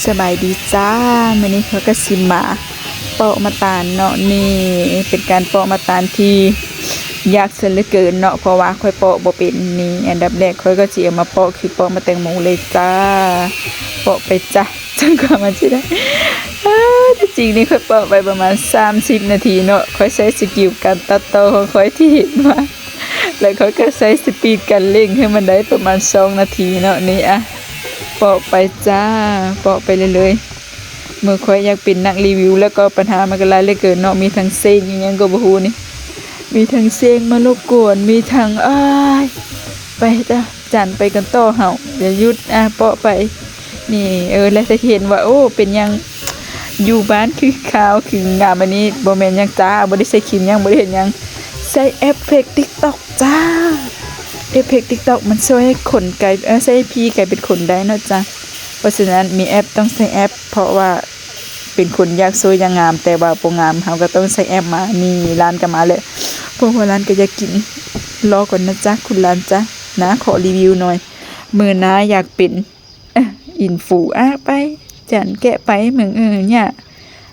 สบายดีจ้ามื้อนี้เขาก็สิมาเปาะมะตาลเนาะนี่เป็นการเปาะมะตาลที่ยากเสียเหลือเกินเนาะเพราะว่าค่อยเปาะบ่เป็นนี่อันดับแรกค่อยก็สิเอามาเปาะคือเปาะมะแตงโมเลยจ้าเปาะไปจ้ะจนกว่ามันสิได้ที่จริงนี่ค่อยเปาะไปประมาณ30นาทีเนาะค่อยใช้สกิลการตัดต่อของค่อยที่เห็นมาแล้วค่อยก็ใช้สปีดการเร่งให้มันได้ประมาณ2นาทีเนาะนี่อะเปาะไปจ้าเปาะไปเลยเมื่อค่อยอยากเป็นนักรีวิวแล้วก็ปัญหามันก็หลายเหลือเกินเนาะมีทั้งเซ็งอีหยังก็บ่ฮู้นี่มีทั้งเซ็งมารบกวนมีทั้งไปจ้ะจันไปกันต่อเฮาอย่าหยุดเปาะไปนี่แล้วจะเห็นว่าโอ้เป็นหยังอยู่บ้านคือขาวคืองามอันนี้บ่แม่นหยังจ้าบ่ได้ใส่ครีมหยังบ่ได้เฮ็ดหยังใส่เอฟเฟกต์ TikTok จ้าเอฟเฟกต์ TikTok มันช่วยให้ขนกลายใส่พี่กลายเป็นขนได้เนาะจ้ะเพราะฉะนั้นมีแอปต้องใช้แอปเพราะว่าเป็นคนอยากสวยอยากงามแต่ว่าบ่งามเฮาก็ต้องใช้แอปมานี่ร้านก็มาแล้วเพราะว่าร้านก็อยากกินรอก่อนนะจ๊ะคุณร้านจ๊ะนะขอรีวิวหน่อยมื้อหน้าอยากเป็นอินฟูไปจันแกะไปเหมือนเนี่ย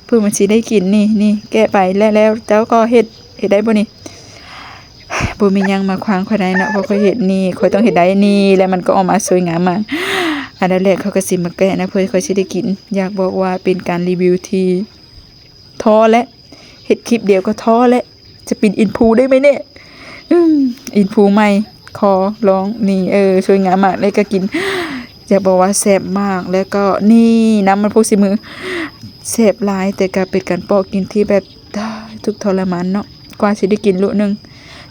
เพื่อมันสิได้กินนี่แกะไปแล้วเจ้าก็เฮ็ดได้บ่นี่บ่มีหยังมาขวางข่อยได้เนาะเพราะข่อยเฮ็ดนี่ข่อยต้องเฮ็ดได้นี่แล้วมันก็ออกมาสวยงามมากอันดับแรกเขาก็สิมาแกะนะเพื่อข่อยสิได้กินอยากบอกว่าเป็นการรีวิวที่ท้อและเฮ็ดคลิปเดียวก็ท้อและจะเป็นอินฟูได้ไหมเนี่ยอินฟูใหม่ขอร้องนี่สวยงามมากแล้วก็กินอยากบอกว่าแซ่บมากแล้วก็นี่น้ำมันพกสิมือแซ่บหลายแต่ก็เป็นการปอกกินที่แบบทุกทรมานเนาะกว่าสิได้กินลุนึง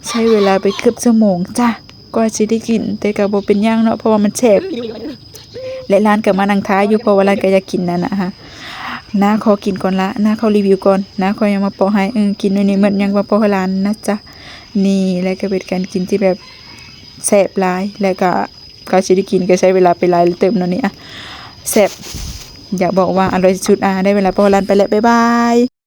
ใช้เวลาไปเกือบชั่วโมงจ้ะกว่าสิได้กินแต่ก็บ่เป็นหยังเนาะเพราะว่ามันแซ่บและร้านก็มานั่งท้ายอยู่เพราะว่าร้านก็อยากกินนั่นน่ะฮะน้าขอกินก่อนละน้าขอรีวิวก่อนน้าขอยังมาปอกให้กินในนี้เหมือนยังมาปอกให้ร้านนะจ๊ะนี่แล้วก็เป็นการกินที่แบบแซ่บหลายแล้วก็สิได้กินก็ใช้เวลาไปหลายเติมเนาะนี่แซ่บอยากบอกว่าอร่อยสุดได้เวลาปอกร้านไปแล้วบ๊ายบาย